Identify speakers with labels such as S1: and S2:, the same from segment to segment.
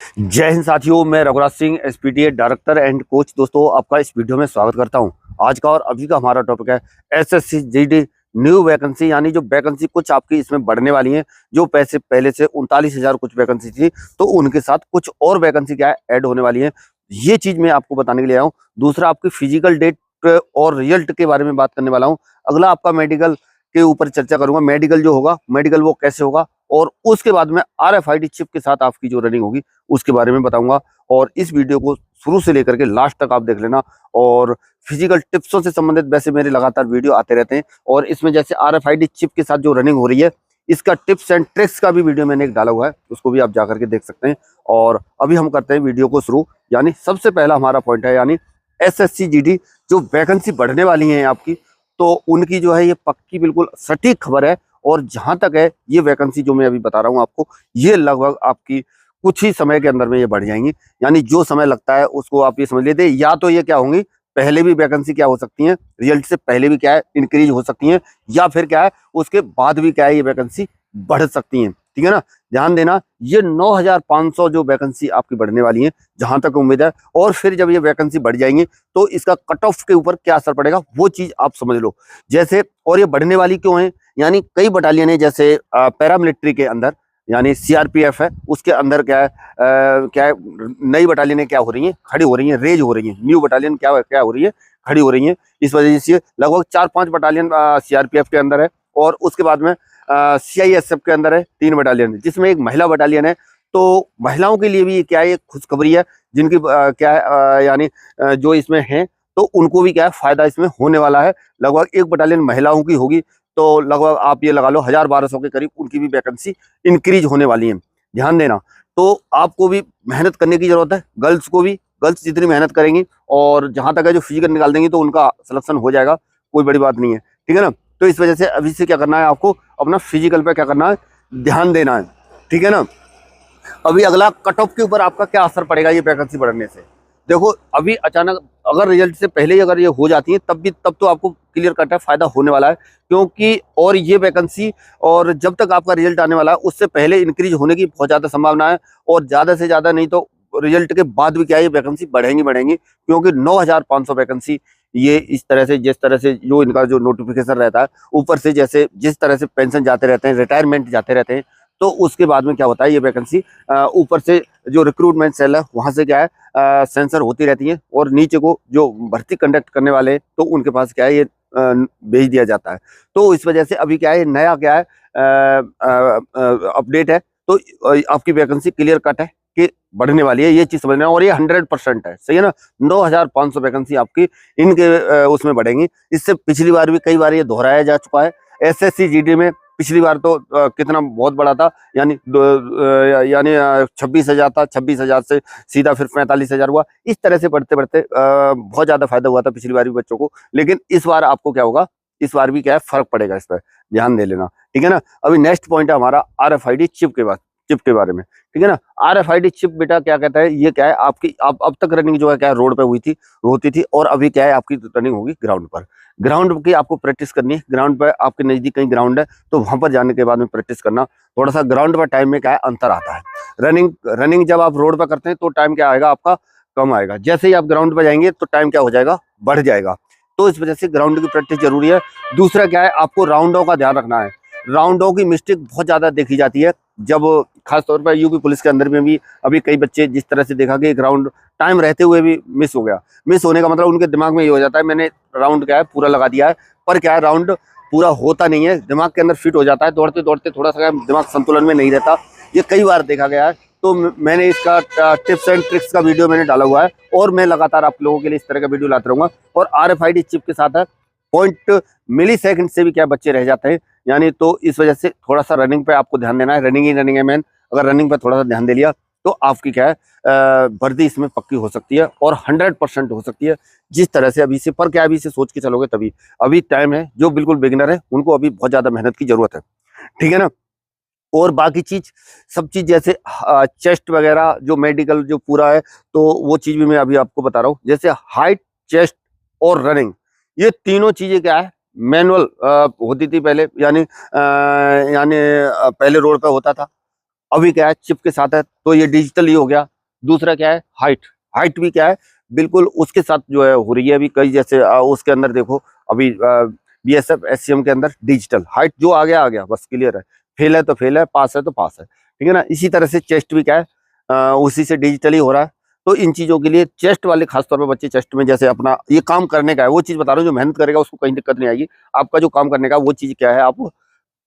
S1: जय हिंद साथियों, मैं Raghuraj Singh SPTA director and coach. दोस्तों, आपका इस वीडियो में स्वागत करता हूं। आज का और अभी का हमारा टॉपिक है एसएससी जीडी न्यू वैकेंसी, यानी जो वैकेंसी कुछ आपकी इसमें बढ़ने वाली है। जो पैसे पहले से 39,000 कुछ वैकेंसी थी, तो उनके साथ कुछ और वैकेंसी क्या है ऐड होने वाली है। ये चीज मैं आपको बताने के लिए आया हूँ। दूसरा, आपकी फिजिकल डेट और रिजल्ट के बारे में बात करने वाला हूँ। अगला आपका मेडिकल के ऊपर चर्चा करूंगा। मेडिकल जो होगा, मेडिकल वो कैसे होगा, और उसके बाद में RFID चिप के साथ आपकी जो रनिंग होगी उसके बारे में बताऊंगा। और इस वीडियो को शुरू से लेकर के लास्ट तक आप देख लेना। और फिजिकल टिप्सों से संबंधित वैसे मेरे लगातार वीडियो आते रहते हैं, और इसमें जैसे RFID चिप के साथ जो रनिंग हो रही है, इसका टिप्स एंड ट्रिक्स का भी वीडियो मैंने एक डाला हुआ है, उसको भी आप जाकर के देख सकते हैं। और अभी हम करते हैं वीडियो को शुरू। यानी सबसे पहला हमारा पॉइंट है, यानी SSC GD जो वैकेंसी बढ़ने वाली है आपकी, तो उनकी जो है ये पक्की बिल्कुल सटीक खबर है। और जहां तक है ये वैकेंसी जो मैं अभी बता रहा हूं आपको, ये लगभग आपकी कुछ ही समय के अंदर में ये बढ़ जाएंगी। यानी जो समय लगता है उसको आप ये समझ लेते, या तो ये क्या होंगी, पहले भी वैकेंसी क्या हो सकती है, रिजल्ट से पहले भी क्या है इंक्रीज हो सकती है, या फिर क्या है उसके बाद भी क्या है ये वैकेंसी बढ़ सकती है। ठीक है ना, ध्यान देना। ये 9,500 जो वैकेंसी आपकी बढ़ने वाली है, जहां तक उम्मीद है। और फिर जब ये वैकेंसी बढ़ जाएंगी तो इसका कट ऑफ के ऊपर क्या असर पड़ेगा वो चीज आप समझ लो। जैसे, और ये बढ़ने वाली क्यों है, यानी कई बटालियन है, जैसे पैरामिलिट्री के अंदर यानी CRPF है, उसके अंदर क्या है क्या है, नई बटालियन क्या हो रही है, खड़ी हो रही है, रेज हो रही है। न्यू बटालियन क्या क्या हो रही है, खड़ी हो रही है। इस वजह से लगभग 4-5 बटालियन CRPF के अंदर है, और उसके बाद में CISF के अंदर है 3 बटालियन, जिसमें एक महिला बटालियन है। तो महिलाओं के लिए भी क्या है, खुशखबरी है, जिनकी क्या है यानी जो इसमें है, तो उनको भी क्या है फायदा इसमें होने वाला है। लगभग एक बटालियन महिलाओं की होगी, तो लगभग आप ये लगा लो 1,000-1,200 के करीब उनकी भी वैकेंसी इंक्रीज होने वाली है। ध्यान देना। तो आपको भी मेहनत करने की जरूरत है, गर्ल्स को भी। गर्ल्स जितनी मेहनत करेंगी और जहां तक है जो फिजिकल निकाल देंगी, तो उनका सिलेक्शन हो जाएगा, कोई बड़ी बात नहीं है। ठीक है ना। तो इस वजह से अभी से क्या करना है, आपको अपना फिजिकल पे क्या करना है, ध्यान देना है। ठीक है ना। अभी अगला कट ऑफ के ऊपर आपका क्या असर पड़ेगा ये वैकेंसी बढ़ने से। देखो, अभी अचानक अगर रिजल्ट से पहले ही अगर ये हो जाती है, तब तो आपको क्लियर कट है फायदा होने वाला है। क्योंकि और ये वैकेंसी, और जब तक आपका रिजल्ट आने वाला है उससे पहले इंक्रीज होने की बहुत ज्यादा संभावना है। और ज्यादा से ज्यादा नहीं तो रिजल्ट के बाद भी क्या है ये वैकेंसी बढ़ेंगी, क्योंकि 9,500 वैकेंसी ये इस तरह से, जिस तरह से जो इनका जो नोटिफिकेशन रहता है, ऊपर से जैसे जिस तरह से पेंशन जाते रहते हैं, रिटायरमेंट जाते रहते हैं, तो उसके बाद में क्या होता है ये वैकेंसी ऊपर से जो रिक्रूटमेंट सेल है वहां से क्या है सेंसर होती रहती है, और नीचे को जो भर्ती कंडक्ट करने वाले हैं, तो उनके पास क्या है ये भेज दिया जाता है। तो इस वजह से अभी क्या है, नया क्या है अपडेट है। तो आपकी वैकेंसी क्लियर कट है कि बढ़ने वाली है, ये चीज समझना। और ये 100% है, सही है ना। 9,500 वैकेंसी आपकी इनके उसमें बढ़ेंगी। इससे पिछली बार भी कई बार ये दोहराया जा चुका है। SSC GD में पिछली बार तो कितना बहुत बड़ा था, यानी 26,000 था, 26,000 से सीधा फिर 45,000 हुआ। इस तरह से बढ़ते बढ़ते बहुत ज्यादा फायदा हुआ था पिछली बार भी बच्चों को। लेकिन इस बार आपको क्या होगा, इस बार भी क्या है फर्क पड़ेगा, इस पर ध्यान दे लेना। ठीक है ना। अभी नेक्स्ट पॉइंट है हमारा RFID चिप के बारे में। ठीक है ना। RFID चिप बेटा क्या कहता है, ये क्या है आपकी अब तक रनिंग जो है क्या है रोड पे होती थी, और अभी क्या है आपकी रनिंग होगी ग्राउंड पर। ग्राउंड की आपको प्रैक्टिस करनी है। ग्राउंड पर आपके नजदीक कहीं ग्राउंड है, तो वहां पर जाने के बाद में प्रैक्टिस करना। थोड़ा सा ग्राउंड पर टाइम में क्या है अंतर आता है। रनिंग जब आप रोड पर करते हैं तो टाइम क्या आएगा आपका, कम आएगा। जैसे ही आप ग्राउंड पर जाएंगे तो टाइम क्या हो जाएगा, बढ़ जाएगा। तो इस वजह से ग्राउंड की प्रैक्टिस जरूरी है। दूसरा क्या है, आपको राउंडों का ध्यान रखना है। राउंडों की मिस्टेक बहुत ज्यादा देखी जाती है, जब खासतौर पर यूपी पुलिस के अंदर में भी अभी कई बच्चे जिस तरह से देखा कि एक राउंड टाइम रहते हुए भी मिस हो गया। मिस होने का मतलब उनके दिमाग में ये हो जाता है मैंने राउंड क्या है पूरा लगा दिया है, पर क्या है राउंड पूरा होता नहीं है, दिमाग के अंदर फिट हो जाता है। दौड़ते दौड़ते थोड़ा सा दिमाग संतुलन में नहीं रहता, ये कई बार देखा गया है। तो मैंने इसका टिप्स एंड ट्रिक्स का वीडियो मैंने डाला हुआ है, और मैं लगातार आप लोगों के लिए इस तरह का वीडियो लाता रहूंगा। और RFID चिप के साथ है 0.मिली सेकंड से भी क्या बच्चे रह जाते हैं, यानी तो इस वजह से थोड़ा सा रनिंग पे आपको ध्यान देना है। रनिंग ही रनिंग है मैन। अगर रनिंग पे थोड़ा सा ध्यान दे लिया तो आपकी क्या है वर्दी इसमें पक्की हो सकती है, और 100% हो सकती है। जिस तरह से अभी से, पर क्या अभी से सोच के चलोगे तभी। अभी टाइम है, जो बिल्कुल बिगिनर है उनको अभी बहुत ज्यादा मेहनत की जरूरत है। ठीक है ना। और बाकी चीज, सब चीज जैसे चेस्ट वगैरह जो मेडिकल जो पूरा है, तो वो चीज भी मैं अभी आपको बता रहा हूँ। जैसे हाइट, चेस्ट और रनिंग, ये तीनों चीजें क्या है मैनुअल होती थी पहले, यानी पहले रोड पे होता था। अभी क्या है चिप के साथ है, तो ये डिजिटल ही हो गया। दूसरा क्या है, हाइट। हाइट भी क्या है, बिल्कुल उसके साथ जो है हो रही है अभी कई, जैसे उसके अंदर देखो अभी बीएसएफ एससीएम के अंदर डिजिटल हाइट जो आ गया बस क्लियर है, फेल है तो फेल है, पास है तो पास है, ठीक है ना। इसी तरह से चेस्ट भी क्या है, उसी से डिजिटली हो रहा है। तो इन चीजों के लिए चेस्ट वाले खासतौर पर बच्चे चेस्ट में जैसे अपना ये काम करने का है, वो चीज बता रहा हूँ, जो मेहनत करेगा उसको कहीं दिक्कत नहीं आएगी। आपका जो काम करने का वो चीज क्या है, आप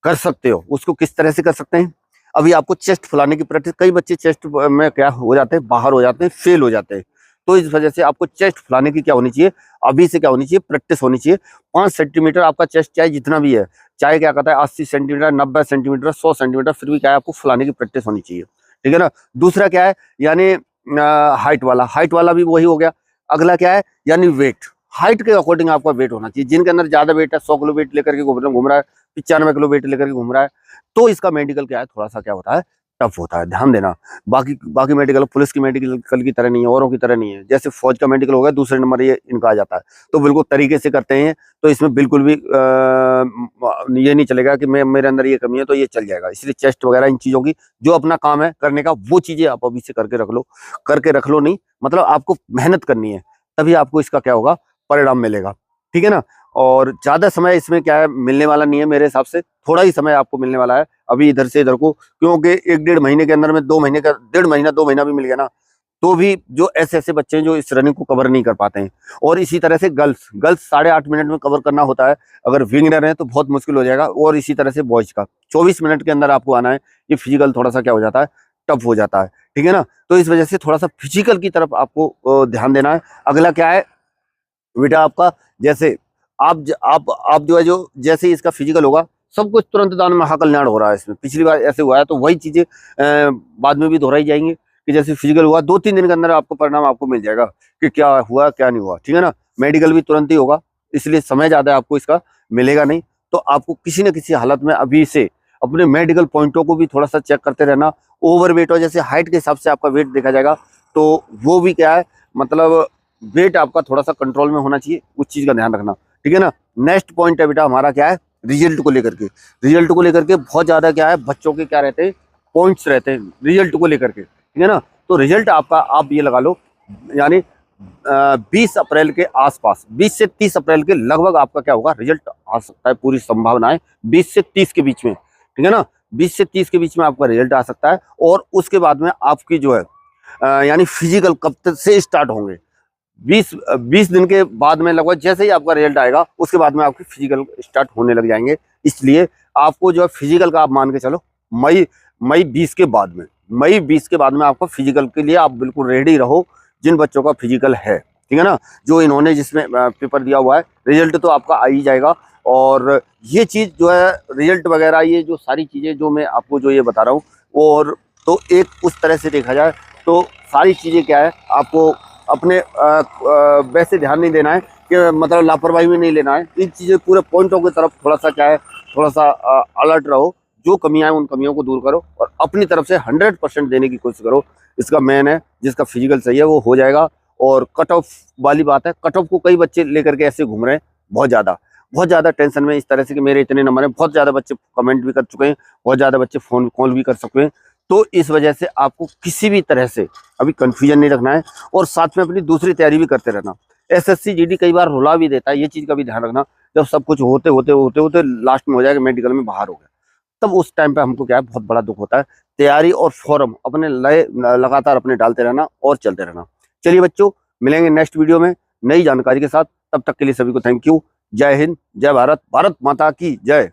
S1: कर सकते हो, उसको किस तरह से कर सकते हैं। अभी आपको चेस्ट फुलाने की प्रैक्टिस, कई बच्चे चेस्ट में क्या हो जाते हैं, बाहर हो जाते हैं, फेल हो जाते हैं। तो इस वजह से आपको चेस्ट फुलाने की क्या होनी चाहिए, अभी से क्या होनी चाहिए, प्रैक्टिस होनी चाहिए। 5 सेंटीमीटर आपका चेस्ट चाहे जितना भी है, चाहे क्या कहता है 80 सेंटीमीटर, 90 सेंटीमीटर, 100 सेंटीमीटर, फिर भी क्या है आपको फुलाने की प्रैक्टिस होनी चाहिए, ठीक है ना। दूसरा क्या है, यानी हाइट वाला भी वही हो गया। अगला क्या है, यानी वेट। हाइट के अकॉर्डिंग आपका वेट होना चाहिए। जिनके अंदर ज्यादा वेट है, 100 किलो वेट लेकर के घूम रहा है, 95 किलो वेट लेकर के घूम रहा है, तो इसका मेडिकल क्या है, थोड़ा सा क्या होता है, टफ होता है, ध्यान देना। बाकी मेडिकल पुलिस की मेडिकल की तरह नहीं है, औरों की तरह नहीं है। जैसे फौज का मेडिकल होगा, दूसरे नंबर ये इनका आ जाता है, तो बिल्कुल तरीके से करते हैं। तो इसमें बिल्कुल भी ये नहीं चलेगा कि मेरे अंदर ये कमी है तो ये चल जाएगा। इसलिए चेस्ट वगैरह इन चीजों की जो अपना काम है करने का, वो चीजें आप अभी से करके रख लो नहीं, मतलब आपको मेहनत करनी है, तभी आपको इसका क्या होगा, परिणाम मिलेगा, ठीक है ना। और ज्यादा समय इसमें क्या है मिलने वाला नहीं है, मेरे हिसाब से थोड़ा ही समय आपको मिलने वाला है अभी इधर से इधर को, क्योंकि 1-1.5 महीने के अंदर में 2 महीने का, 1.5 महीना 2 महीना भी मिल गया ना, तो भी जो ऐसे बच्चे हैं जो इस रनिंग को कवर नहीं कर पाते हैं। और इसी तरह से गर्ल्स 8.5 मिनट में कवर करना होता है, अगर विंगनर है तो बहुत मुश्किल हो जाएगा। और इसी तरह से बॉयज का 24 मिनट के अंदर आपको आना है, ये फिजिकल थोड़ा सा क्या हो जाता है, टफ हो जाता है, ठीक है ना। तो इस वजह से थोड़ा सा फिजिकल की तरफ आपको ध्यान देना है। अगला क्या है बेटा, आपका जैसे आप जो है, जो जैसे ही इसका फिजिकल होगा, सब कुछ तुरंत दान में महाकल्याण हो रहा है इसमें। पिछली बार ऐसे हुआ है, तो वही चीजें बाद में भी दोहराई जाएंगी कि जैसे फिजिकल हुआ 2-3 दिन के अंदर आपको परिणाम आपको मिल जाएगा कि क्या हुआ क्या नहीं हुआ, ठीक है ना। मेडिकल भी तुरंत ही होगा, इसलिए समय ज्यादा आपको इसका मिलेगा नहीं। तो आपको किसी न किसी हालत में अभी से अपने मेडिकल पॉइंटों को भी थोड़ा सा चेक करते रहना। ओवर वेट हो, जैसे हाइट के हिसाब से आपका वेट देखा जाएगा, तो वो भी क्या है, मतलब वेट आपका थोड़ा सा कंट्रोल में होना चाहिए, उस चीज का ध्यान रखना, ठीक है ना। नेक्स्ट पॉइंट है बेटा हमारा क्या है, रिजल्ट को लेकर के। रिजल्ट को लेकर के बहुत ज्यादा क्या है, बच्चों के क्या रहते हैं, पॉइंट्स रहते हैं रिजल्ट को लेकर के, ठीक है ना। तो रिजल्ट आपका आप ये लगा लो, यानी 20 अप्रैल के आसपास, 20 से 30 अप्रैल के लगभग आपका क्या होगा, रिजल्ट आ सकता है, पूरी संभावना है 20 से 30 के बीच में, ठीक है ना। 20 से 30 के बीच में आपका रिजल्ट आ सकता है। और उसके बाद में आपकी जो है यानी फिजिकल कब तक से स्टार्ट होंगे, 20 दिन के बाद में लगभग जैसे ही आपका रिजल्ट आएगा, उसके बाद में आपके फिजिकल स्टार्ट होने लग जाएंगे। इसलिए आपको जो है फिजिकल का आप मान के चलो मई 20 के बाद में, मई 20 के बाद में आपका फिजिकल के लिए आप बिल्कुल रेडी रहो, जिन बच्चों का फिजिकल है, ठीक है ना। जो इन्होंने जिसमें पेपर दिया हुआ है, रिजल्ट तो आपका आ ही जाएगा। और ये चीज जो है रिजल्ट वगैरह, ये जो सारी चीजें जो मैं आपको जो ये बता रहा हूँ, और तो एक उस तरह से देखा जाए तो सारी चीजें क्या है, आपको अपने वैसे ध्यान नहीं देना है कि मतलब लापरवाही में नहीं लेना है। इन चीजें पूरे पॉइंटों की तरफ थोड़ा सा क्या है, थोड़ा सा अलर्ट रहो। जो कमियां हैं उन कमियों को दूर करो और अपनी तरफ से 100% देने की कोशिश करो। इसका मेन है, जिसका फिजिकल सही है वो हो जाएगा। और कट ऑफ वाली बात है, कट ऑफ को कई बच्चे लेकर के ऐसे घूम रहे हैं, बहुत ज्यादा टेंशन में, इस तरह से कि मेरे इतने नंबर हैं। बहुत ज्यादा बच्चे कमेंट भी कर चुके हैं, बहुत ज्यादा बच्चे फोन कॉल भी कर सकते हैं। तो इस वजह से आपको किसी भी तरह से अभी कंफ्यूजन नहीं रखना है, और साथ में अपनी दूसरी तैयारी भी करते रहना। एसएससी जीडी कई बार रुला भी देता है, ये चीज का भी ध्यान रखना। जब सब कुछ होते होते लास्ट में हो जाएगा मेडिकल में बाहर हो गया, तब उस टाइम पे हमको क्या है, बहुत बड़ा दुख होता है। तैयारी और फॉर्म अपने लगातार अपने डालते रहना और चलते रहना। चलिए बच्चों, मिलेंगे नेक्स्ट वीडियो में नई जानकारी के साथ। तब तक के लिए सभी को थैंक यू। जय हिंद, जय भारत, भारत माता की जय।